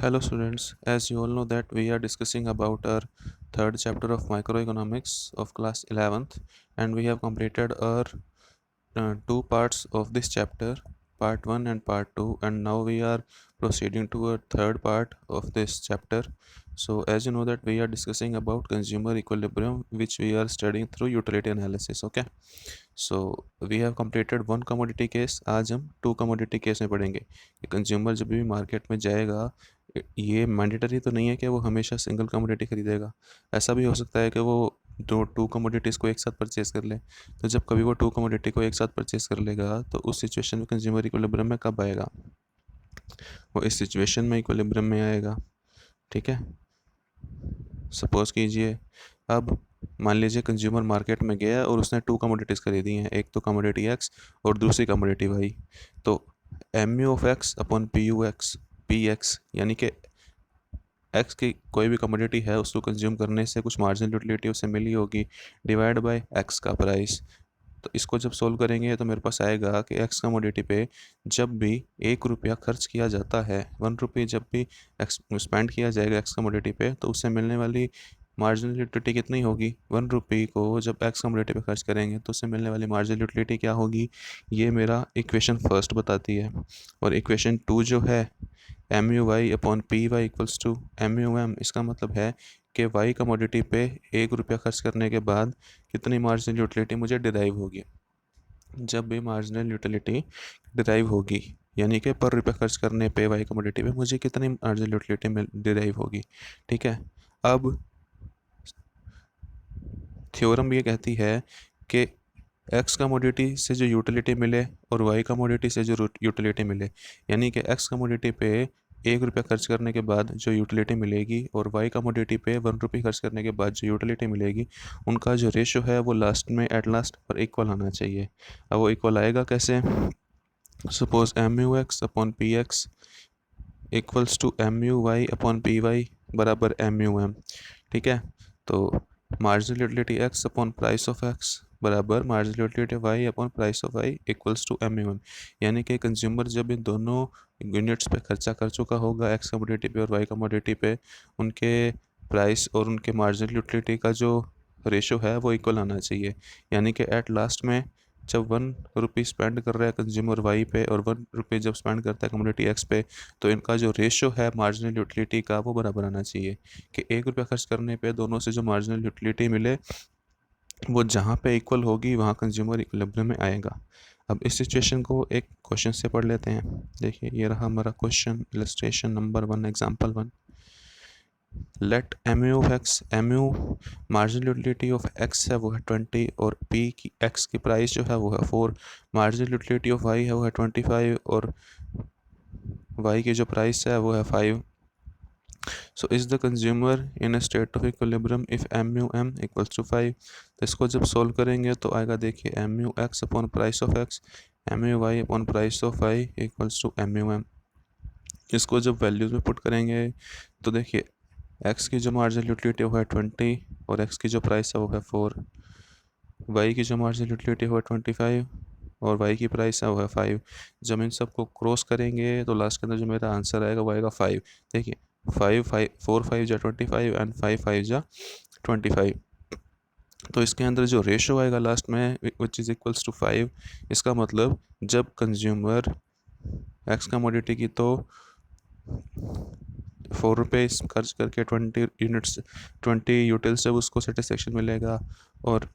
Hello students, as you all know that we are discussing about our third chapter of microeconomics of class 11th, and we have completed our two parts of this chapter, part 1 and part 2, and now we are proceeding to a third part of this chapter. So as you know that we are discussing about consumer equilibrium, which we are studying through utility analysis. Okay, so we have completed one commodity case. आज हम to commodity case में पढ़ेंगे कि consumer जब भी market में जाएगा, ये मैंडेटरी तो नहीं है कि वो हमेशा सिंगल कमोडिटी खरीदेगा. ऐसा भी हो सकता है कि वो दो टू कमोडिटीज़ को एक साथ परचेज़ कर ले. तो जब कभी वो टू कमोडिटी को एक साथ परचेज़ कर लेगा तो उस सिचुएशन में कंज्यूमर इक्विलिब्रियम में कब आएगा? वो इस सिचुएशन में इक्विलिब्रियम में आएगा. ठीक है, सपोज़ कीजिए अब मान लीजिए कंज्यूमर मार्केट में गया और उसने टू कमोडिटीज़ खरीदी हैं, एक तो कमोडिटी एक्स और दूसरी कमोडिटी वाई. तो M U of X upon P U X P X, यानी कि एक्स की कोई भी कमोडिटी है उसको कंज्यूम करने से कुछ मार्जिनल यूटिलिटी उसे मिली होगी, डिवाइड बाय एक्स का प्राइस. तो इसको जब सोल्व करेंगे तो मेरे पास आएगा कि एक्स कमोडिटी पे जब भी 1 रुपया खर्च किया जाता है, 1 रुपये जब भी एक्स स्पेंड किया जाएगा एक्स कमोडिटी पे, तो उससे मिलने वाली मार्जिनल यूटिलिटी कितनी होगी? 1 रुपये को जब एक्स कमोडिटी पे खर्च करेंगे तो उससे मिलने वाली मार्जिनल यूटिलिटी क्या होगी? ये मेरा इक्वेशन फर्स्ट बताती है. और इक्वेशन टू जो है M U Y upon P Y equals to M U M, इसका मतलब है कि वाई कमोडिटी पे 1 रुपया खर्च करने के बाद कितनी मार्जिनल यूटिलिटी मुझे डिराइव होगी. जब भी मार्जिनल यूटिलिटी डिराइव होगी, यानी कि पर रुपया खर्च करने पे वाई कमोडिटी पे मुझे कितनी मार्जिनल यूटिलिटी डिराइव होगी. ठीक है, अब थ्योरम ये कहती है कि एक्स कमोडिटी से जो यूटिलिटी मिले और वाई कमोडिटी से जो यूटिलिटी मिले, यानी कि एक्स कमोडिटी पे 1 रुपया खर्च करने के बाद जो यूटिलिटी मिलेगी और वाई कमोडिटी पे 1 रुपये खर्च करने के बाद जो यूटिलिटी मिलेगी, उनका जो रेशो है वो लास्ट में एट लास्ट पर इक्वल आना चाहिए. अब वो इक्वल आएगा कैसे? Suppose M U x upon P x equals to M U Y upon P y बराबर एम यू एम. ठीक है, तो marginal utility x upon price of x बराबर marginal utility y upon price of Y equals to M U M. यानी कि consumer जब इन दोनों units पे खर्चा कर चुका होगा, एक्स कमोडिटी पे और वाई कमोडिटी पे, उनके प्राइस और उनके मार्जिनल यूटिलिटी का जो रेशो है वो इक्वल आना चाहिए. यानी कि एट लास्ट में जब 1 रुपये स्पेंड कर रहा है कंज्यूमर वाई पे और 1 रुपये जब स्पेंड करता है कमोडिटी एक्स पे, तो इनका जो रेशो है मार्जिनल यूटिलिटी का वो बराबर आना चाहिए कि 1 रुपया खर्च करने पे दोनों से जो मार्जिनल यूटिलिटी मिले वो जहाँ पे इक्वल होगी वहाँ कंज्यूमर इक्विलिब्रियम में आएगा. अब इस सिचुएशन को एक क्वेश्चन से पढ़ लेते हैं. देखिए ये रहा हमारा question, illustration number 1, example 1. Let M U of X, M U marginal utility of X है वो है 20 और पी की एक्स की प्राइस जो है वो है 4. मार्जिनल यूटिलिटी ऑफ वाई है वो है 25 और वाई की जो प्राइस है वो है 5. So is the consumer in a state of equilibrium if M U M equals to 5. तो इसको जब सोल्व करेंगे तो आएगा, देखिए M U x upon price of X M U Y upon price of Y equals to M U M. इसको जब values में पुट करेंगे तो देखिए एक्स की जो मार्जिनल यूटिलिटी वो है 20 और एक्स की जो प्राइस है वो है 4. वाई की जो मार्जिनल यूटिलिटी वो है 25 और वाई की प्राइस है वो है 5. जब इन सबको क्रॉस करेंगे तो लास्ट के अंदर जो मेरा आंसर आएगा वो आएगा 5. देखिए 4 5 जा 25 एंड 5 जा 25. तो इसके अंदर जो रेशो आएगा लास्ट में विच इज़ इक्वल्स टू 5. इसका मतलब जब कंज्यूमर एक्स कमोडिटी की तो 4 रुपये खर्च करके 20 यूटिल्स जब उसको सेटिस्फेक्शन मिलेगा और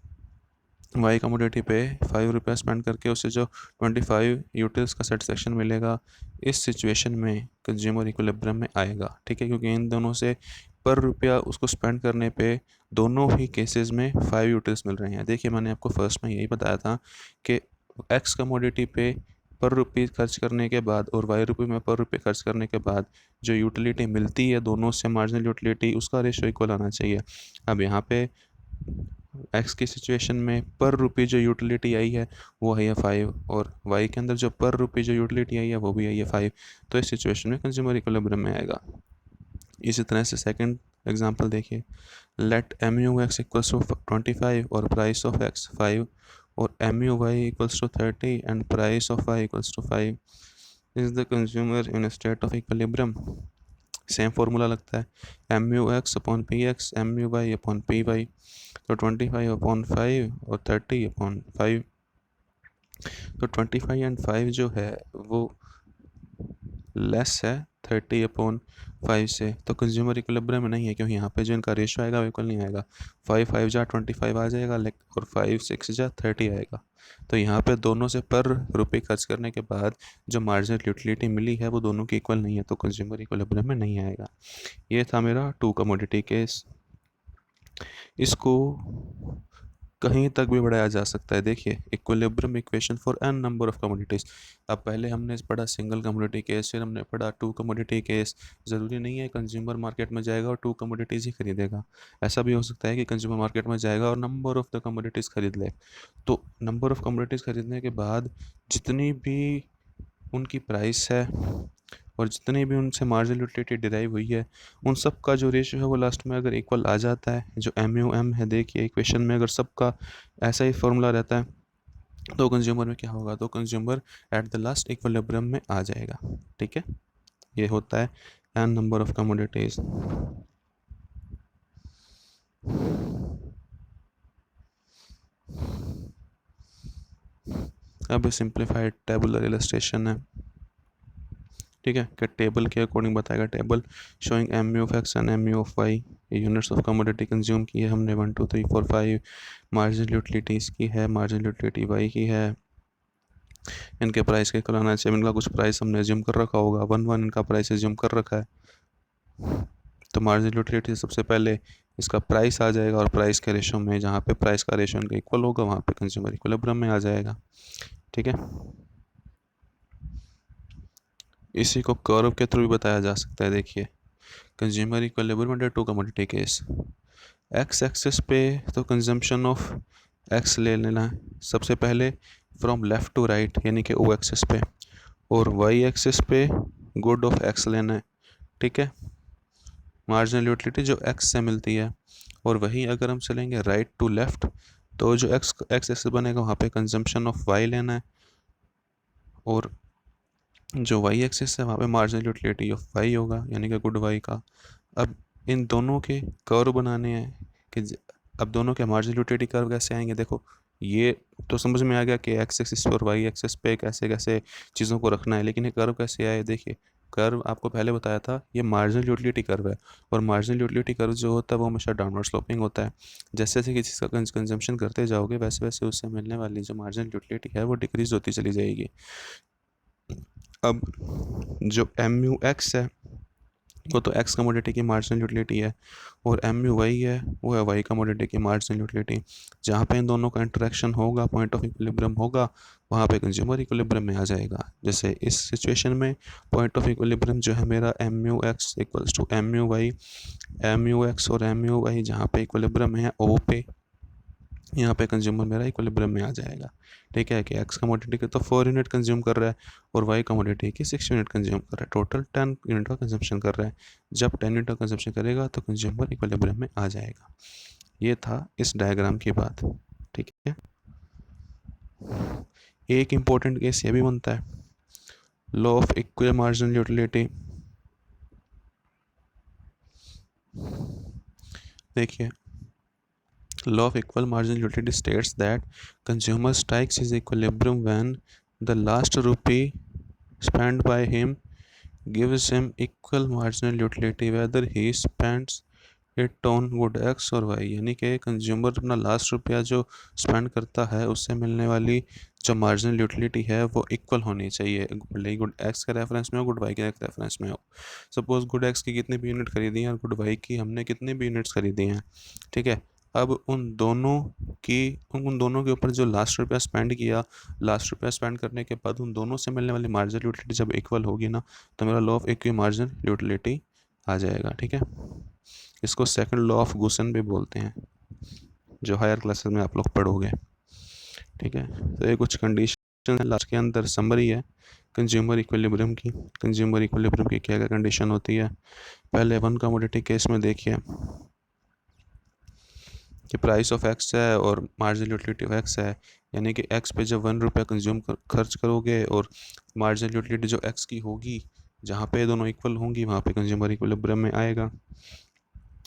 वाई कमोडिटी पे 5 रुपया स्पेंड करके उसे जो 25 यूटिल्स का सेटिस्फेक्शन मिलेगा, इस सिचुएशन में कंज्यूमर इक्विलिब्रियम में आएगा. ठीक है, क्योंकि इन दोनों से पर रुपया उसको स्पेंड करने पे दोनों ही केसेस में 5 यूटिल्स मिल रहे हैं. देखिए मैंने आपको फर्स्ट में यही बताया था कि एक्स कमोडिटी पे पर रुपये खर्च करने के बाद और वाई रुपये में पर रुपये खर्च करने के बाद जो यूटिलिटी मिलती है दोनों से मार्जिनल यूटिलिटी, उसका रेशो इक्वल आना चाहिए. अब यहाँ पे एक्स की सिचुएशन में पर रुपये जो यूटिलिटी आई है वो है 5 और वाई के अंदर जो पर रुपये जो यूटिलिटी आई है वो भी आई है 5. तो इस सिचुएशन में कंज्यूमर इक्विलिब्रियम में आएगा. इसी तरह से सेकंड एग्जांपल देखिए. Let M U X equals to 25 और प्राइस ऑफ एक्स 5 और M U Y equals to 30 and price of Y equals to 5. Is the consumer in state of equilibrium. Same formula लगता है, M U x upon P X M U Y upon P Y. तो 25/5 और 30/5, तो 25 और 5 जो है वो less है 30/5 से, तो कंज्यूमर इक्विलिब्रियम में नहीं है, क्योंकि यहाँ पे जो इनका रेशो आएगा वो इक्वल नहीं आएगा। 5 जा 25 आ जाएगा, और 5 जा 30 आएगा। तो यहाँ पे दोनों से पर रुपये खर्च करने के बाद जो मार्जिनल यूटिलिटी मिली है वो दोनों की इक्वल नहीं है, तो कंज्यूमर इक्विलिब्रियम में नहीं आएगा। ये था मेरा 2 कमोडिटी केस। इसको कहीं तक भी बढ़ाया जा सकता है। देखिए, equilibrium equation for N number of commodities. अब पहले हमने पढ़ा सिंगल कमोडिटी केस, फिर हमने पढ़ा 2 कमोडिटी केस। ज़रूरी नहीं है कंज्यूमर मार्केट में जाएगा और 2 कमोडिटीज़ ही खरीदेगा। ऐसा भी हो सकता है कि कंज्यूमर मार्केट में जाएगा और नंबर ऑफ द कमोडिटीज़ खरीद ले। तो नंबर ऑफ कमोडिटीज़ खरीदने के बाद जितनी भी उनकी प्राइस है और जितनी भी उनसे मार्जिनल यूटिलिटी डिराइव हुई है, उन सब का जो रेशियो है वो लास्ट में अगर इक्वल आ जाता है, जो एम यू एम है, देखिए इक्वेशन में अगर सबका ऐसा ही फॉर्मूला रहता है, तो कंज्यूमर में क्या होगा, तो consumer at the last equilibrium में आ जाएगा। ठीक है, ये होता है एन नंबर ऑफ कमोडिटीज। अब सिंप्लीफाइड टेबुलर इलस्ट्रेशन है। ठीक है, कि टेबल के अकॉर्डिंग बताएगा। Table showing M U of X and M U of Y, units of commodity consume की है हमने 1 2 3 4 5। मार्जिनल यूटिलिटीज़ की है, मार्जिनल यूटिलिटी वाई की है, इनके प्राइस के कराना चाहिए। इनका कुछ प्राइस हमने एज्यूम कर रखा होगा, 1 1 इनका प्राइस एज्यूम कर रखा है। तो मार्जिनल यूटिलिटी सबसे पहले इसका प्राइस आ जाएगा, और प्राइस के रेशो में जहाँ पे प्राइस का रेशो इनका इक्वल होगा वहाँ पे कंज्यूमर इक्विलिब्रियम में आ जाएगा। ठीक है, इसी को कर्व के थ्रू भी बताया जा सकता है। देखिए, consumer equilibrium under 2 commodity case. X axis पे तो कंजम्पशन ऑफ एक्स ले लेना है सबसे पहले फ्रॉम लेफ़्ट टू राइट, यानी कि ओ एक्सिस पे, और वाई एक्सिस पे गुड ऑफ एक्स लेना है। ठीक है, मार्जिनल यूटिलिटी जो एक्स से मिलती है, और वहीं अगर हम चलेंगे राइट टू लेफ़्ट, तो जो एक्स एक्सिस बनेगा वहाँ पे कंजम्पशन ऑफ वाई लेना है, और जो वाई एक्सिस है वहाँ पे मार्जिनल यूटिलिटी ऑफ वाई होगा, यानी कि गुड वाई का। अब इन दोनों के कर्व बनाने हैं कि अब दोनों के मार्जिनल यूटिलिटी कर्व कैसे आएंगे। देखो, ये तो समझ में आ गया कि एक्स एक्सिस और वाई एक्सिस पे कैसे कैसे चीज़ों को रखना है, लेकिन ये कर्व कैसे आए। देखिए, कर्व आपको पहले बताया था, ये मार्जिनल यूटिलिटी कर्व है, और मार्जिनल यूटिलिटी कर्व जो होता है वो हमेशा डाउनवर्ड स्लोपिंग होता है। जैसे जैसे किसी चीज़ का कंजम्पशन करते जाओगे, वैसे वैसे उससे मिलने वाली जो मार्जिनल यूटिलिटी है वो डिक्रीज होती चली जाएगी। अब जो एम यू एक्स है वो तो एक्स कमोडिटी की मार्जिनल यूटिलिटी है, और एम यू वाई है वो है वाई कमोडिटी की मार्जिनल यूटिलिटी। जहाँ पे इन दोनों का इंटरेक्शन होगा, पॉइंट ऑफ इक्विलिब्रियम होगा, वहाँ पे कंज्यूमर इक्विलिब्रियम में आ जाएगा। जैसे इस सिचुएशन में पॉइंट ऑफ इक्विलिब्रियम जो है मेरा M U X equals to M U Y, M U X और एम यू वाई जहाँ पे इक्विलिब्रियम है ओ पे, यहाँ पे कंज्यूमर मेरा इक्विलिब्रियम में आ जाएगा। ठीक है, कि एक्स कमोडिटी के तो 4 यूनिट कंज्यूम कर रहा है, और वाई कमोडिटी की 6 यूनिट कंज्यूम कर रहा है, टोटल 10 यूनिट का कंजम्पशन कर रहा है। जब 10 यूनिट का कंजम्पशन करेगा तो कंज्यूमर इक्विलिब्रियम में आ जाएगा। ये था इस डायग्राम की बात। ठीक है, एक इम्पोर्टेंट केस ये भी बनता है, law of equal marginal utility. देखिए, law of equal marginal utility states that consumer strikes his equilibrium when the last rupee spent by him gives him equal marginal utility whether he spends it on good x और y। यानी कि consumer अपना last रुपया जो spend करता है उससे मिलने वाली जो मार्जिनल यूटिलिटी है वो इक्वल होनी चाहिए, भले ही गुड एक्स के रेफरेंस में हो, गुड वाई के रेफरेंस में हो। सपोज गुड एक्स की कितनी भी यूनिट खरीदी हैं और गुड वाई की हमने कितनी भी यूनिट्स खरीदी हैं। ठीक है, अब उन दोनों के ऊपर जो लास्ट रुपया स्पेंड किया, लास्ट रुपया स्पेंड करने के बाद उन दोनों से मिलने वाली मार्जिनल यूटिलिटी जब इक्वल होगी ना, तो मेरा law of equal marginal utility आ जाएगा। ठीक है, इसको सेकंड लॉ ऑफ गुसन भी बोलते हैं, जो हायर क्लासेस में आप लोग पढ़ोगे। ठीक है, तो ये कुछ कंडीशन लास्ट के अंदर समरी है कंज्यूमर इक्विलिब्रियम की। कंज्यूमर इक्विलिब्रियम की क्या क्या कंडीशन होती है। पहले 1 कमोडिटी केस में देखिए कि प्राइस ऑफ एक्स है और मार्जिनल यूटिलिटी ऑफ एक्स है, यानी कि एक्स पे जब 1 रुपया कंज्यूम खर्च करोगे और मार्जिनल यूटिलिटी जो एक्स की होगी जहाँ पे दोनों इक्वल होंगी वहाँ पे कंज्यूमर इक्विलिब्रियम में आएगा।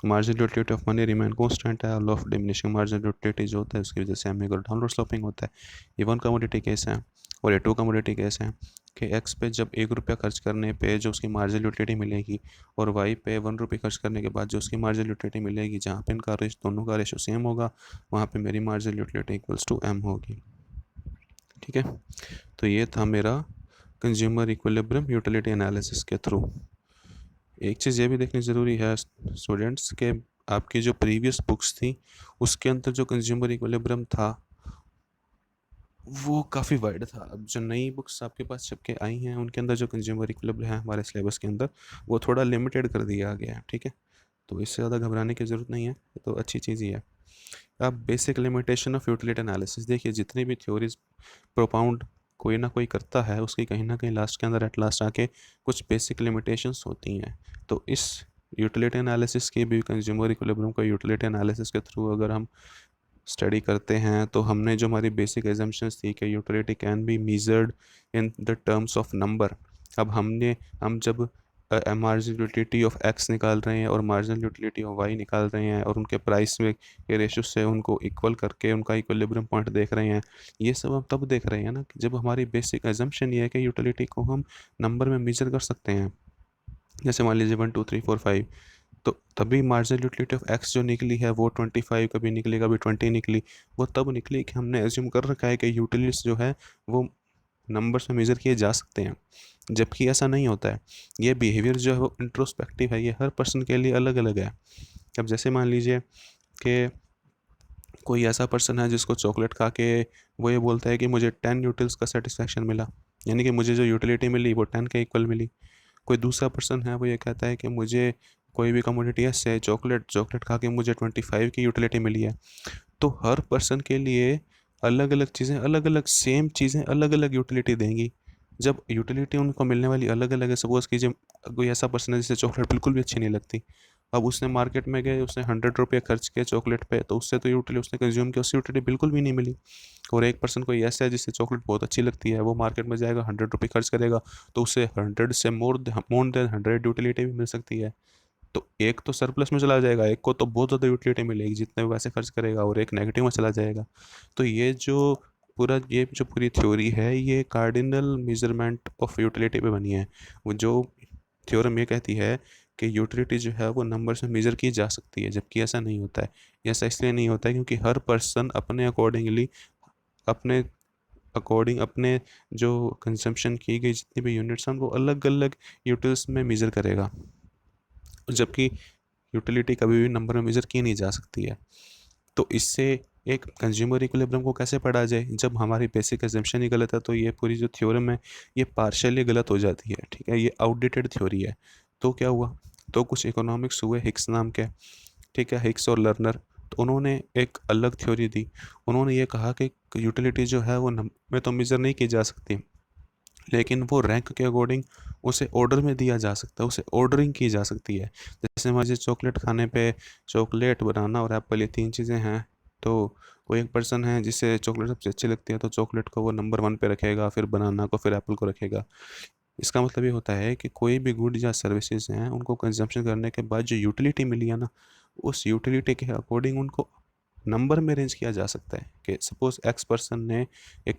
Marginal utility of money remain constant है। Law of diminishing marginal utility जो होता है उसकी वजह से हमें अगर डाउनवर्ड स्लोपिंग होता है। ये वन कमोडिटी केस है और ये टू कमोडिटी केस है कि एक्स पे जब 1 रुपया खर्च करने पे जो उसकी मार्जिनल यूटिलिटी मिलेगी और वाई पे 1 रुपये खर्च करने के बाद जो उसकी मार्जिनल यूटिलिटी मिलेगी, जहाँ पे इनका रेश दोनों का रेशो सेम होगा वहाँ पे मेरी marginal utility equals to M होगी। ठीक है, तो ये था मेरा कंज्यूमर इक्विलिब्रियम यूटिलिटी एनालिसिस के थ्रू। एक चीज़ ये भी देखनी ज़रूरी है स्टूडेंट्स के आपकी जो प्रीवियस बुक्स थी उसके अंदर जो कंज्यूमर इक्विलिब्रियम था वो काफ़ी वाइड था। अब जो नई बुक्स आपके पास छप के आई हैं उनके अंदर जो कंज्यूमर इक्विलिब्रियम है हमारे सिलेबस के अंदर वो थोड़ा लिमिटेड कर दिया गया है। ठीक है, तो इससे ज़्यादा घबराने की ज़रूरत नहीं है, तो अच्छी चीज़ ही है। अब basic limitation of utility analysis देखिए, जितनी भी थ्योरीज प्रोपाउंड कोई ना कोई करता है उसकी कहीं ना कहीं लास्ट के अंदर एट लास्ट आके कुछ बेसिक लिमिटेशंस होती हैं। तो इस यूटिलिटी एनालिसिस की भी कंज्यूमर इक्विलिब्रियम को यूटिलिटी एनालिसिस के थ्रू अगर हम स्टडी करते हैं तो हमने जो हमारी बेसिक एजम्पशंस थी कि utility can be measured in the terms of number. अब हम जब मार्जिनल यूटिलिटी ऑफ एक्स निकाल रहे हैं और मार्जिनल यूटिलिटी ऑफ वाई निकाल रहे हैं और उनके प्राइस में के रेशो से उनको इक्वल करके उनका इक्विलिब्रियम पॉइंट देख रहे हैं, ये सब हम तब देख रहे हैं ना कि जब हमारी बेसिक एजम्पशन ये है कि यूटिलिटी को हम नंबर में मेजर कर सकते हैं। जैसे मान लीजिए 1 2 3 4 5, तो तभी मार्जिनल यूटिलिटी ऑफ एक्स जो निकली है वो 25 कभी निकली कभी 20 निकली। वो तब निकली कि हमने एज्यूम कर रखा है कि यूटिलिटीज जो है वो नंबर्स में मेज़र किए जा सकते हैं, जबकि ऐसा नहीं होता है। ये बिहेवियर जो है वो इंट्रोस्पेक्टिव है, ये हर पर्सन के लिए अलग अलग है। अब जैसे मान लीजिए कि कोई ऐसा पर्सन है जिसको चॉकलेट खा के वो ये बोलता है कि मुझे 10 यूटिल्स का सेटिस्फेक्शन मिला, यानी कि मुझे जो यूटिलिटी मिली वो 10 के इक्वल मिली। कोई दूसरा पर्सन है वो ये कहता है कि मुझे कोई भी कमोडिटी है चॉकलेट चॉकलेट खा के मुझे 25 की यूटिलिटी मिली है। तो हर पर्सन के लिए अलग अलग चीज़ें अलग अलग सेम चीज़ें अलग अलग यूटिलिटी देंगी। जब यूटिलिटी उनको मिलने वाली अलग अलग है, सपोज़ कीजिए कोई ऐसा पर्सन है जिसे चॉकलेट बिल्कुल भी अच्छी नहीं लगती। अब उसने मार्केट में गए, उसने 100 रुपये खर्च किए चॉकलेट पे, तो उससे तो यूटिलिटी उसने कंज्यूम किया, उससे यूटिलिटी बिल्कुल भी नहीं मिली। और एक पर्सन कोई ऐसा है जिससे चॉकलेट बहुत अच्छी लगती है, वो मार्केट में जाएगा 100 रुपये खर्च करेगा, तो उससे 100 से मोर देन 100 यूटिलिटी भी मिल सकती है। तो एक तो सरप्लस में चला जाएगा, एक को तो बहुत ज़्यादा यूटिलिटी मिलेगी जितने वो पैसे खर्च करेगा, और एक नेगेटिव में चला जाएगा। तो ये जो पूरी थ्योरी है ये कार्डिनल मेजरमेंट ऑफ यूटिलिटी पे बनी है। वो जो थ्योरम ये कहती है कि यूटिलिटी जो है वो नंबर से मेज़र की जा सकती है, जबकि ऐसा नहीं होता है। ऐसा इसलिए नहीं होता है क्योंकि हर पर्सन अपने अपने जो कंजम्पशन की गई जितनी भी यूनिट्स हैं वो अलग अलग यूटिल्स में मेज़र करेगा, जबकि यूटिलिटी कभी भी नंबर में मेज़र की नहीं जा सकती है। तो इससे एक कंज्यूमर इक्विलिब्रियम को कैसे पढ़ा जाए, जब हमारी बेसिक एजम्पशन ही गलत है तो ये पूरी जो थ्योरम है ये पार्शियली गलत हो जाती है। ठीक है, ये आउटडेटेड थ्योरी है। तो क्या हुआ, तो कुछ इकोनॉमिक्स हुए हिक्स नाम के, ठीक है, हिक्स और लर्नर, तो उन्होंने एक अलग थ्योरी दी। उन्होंने ये कहा कि यूटिलिटी जो है वो नंबर में तो मेज़र नहीं की जा सकती, लेकिन वो रैंक के अकॉर्डिंग उसे ऑर्डर में दिया जा सकता है, उसे ऑर्डरिंग की जा सकती है। जैसे मान लीजिए चॉकलेट खाने पे चॉकलेट, बनाना और एप्पल, ये 3 चीज़ें हैं। तो कोई एक पर्सन है जिसे चॉकलेट सबसे अच्छी लगती है, तो चॉकलेट को वो नंबर 1 पे रखेगा, फिर बनाना को, फिर एप्पल को रखेगा। इसका मतलब ये होता है कि कोई भी गुड या सर्विसेज हैं उनको कंजम्पशन करने के बाद जो यूटिलिटी मिली है ना, उस यूटिलिटी के अकॉर्डिंग उनको नंबर में अरेंज किया जा सकता है। कि सपोज़ एक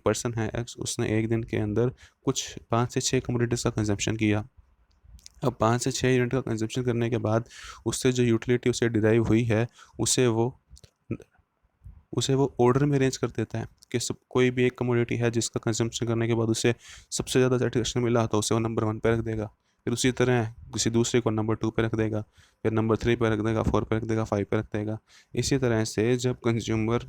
पर्सन है एक्स, उसने एक दिन के अंदर कुछ 5 से 6 कमोडिटीज़ का कंजम्पशन किया। अब 5 से 6 यूनिट का कंजम्पशन करने के बाद उससे जो यूटिलिटी उसे डिराइव हुई है उसे वो उसे वो ऑर्डर में अरेंज कर देता है कि कोई भी एक कमोडिटी है जिसका कंजम्पशन करने के बाद उसे सबसे ज़्यादा सेटिस्फेक्शन मिला तो उसे वो नंबर 1 पे रख देगा। फिर उसी तरह किसी दूसरे को नंबर 2 पे रख देगा, फिर नंबर 3 पे रख देगा, 4 पे रख देगा, 5 पे रख देगा। इसी तरह से जब कंज्यूमर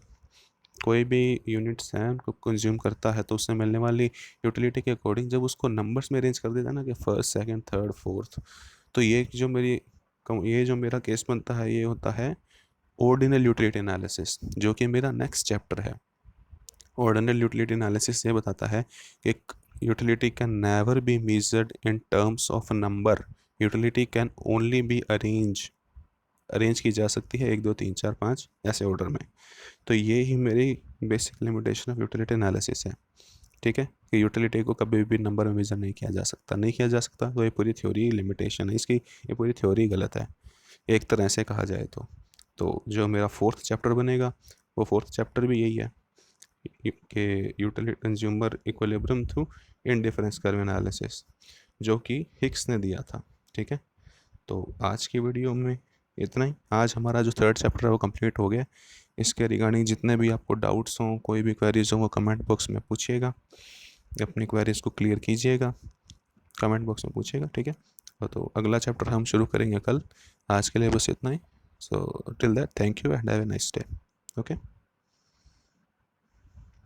कोई भी यूनिट्स हैं उनको कंज्यूम करता है तो उससे मिलने वाली यूटिलिटी के अकॉर्डिंग जब उसको नंबर्स में अरेंज कर देता है ना कि फर्स्ट, सेकंड, थर्ड, फोर्थ, तो ये जो मेरा केस बनता है ये होता है ऑर्डिनल यूटिलिटी एनालिसिस, जो कि मेरा नेक्स्ट चैप्टर है। ऑर्डिनल यूटिलिटी एनालिसिस ये बताता है कि utility can never be measured in terms of number, utility can only be arrange की जा सकती है 1 2 3 4 5 ऐसे ऑर्डर में। तो ये ही मेरी basic limitation of utility analysis है। ठीक है, कि यूटिलिटी को कभी भी नंबर में मेज़र नहीं किया जा सकता, तो ये पूरी थ्योरी लिमिटेशन है इसकी, ये पूरी थ्योरी गलत है एक तरह से कहा जाए तो जो मेरा फोर्थ चैप्टर बनेगा वो फोर्थ चैप्टर भी यही है कि utility consumer equilibrium through indifference curve analysis, जो कि हिक्स ने दिया था। ठीक है, तो आज की वीडियो में इतना ही। आज हमारा जो थर्ड चैप्टर है वो कंप्लीट हो गया। इसके रिगार्डिंग जितने भी आपको डाउट्स हों, कोई भी क्वेरीज हों, वो कमेंट बॉक्स में पूछिएगा, अपनी क्वेरीज को क्लियर कीजिएगा, कमेंट बॉक्स में पूछिएगा। ठीक है, तो अगला चैप्टर हम शुरू करेंगे कल। आज के लिए बस इतना ही। So till that, thank you and have a nice day. Okay.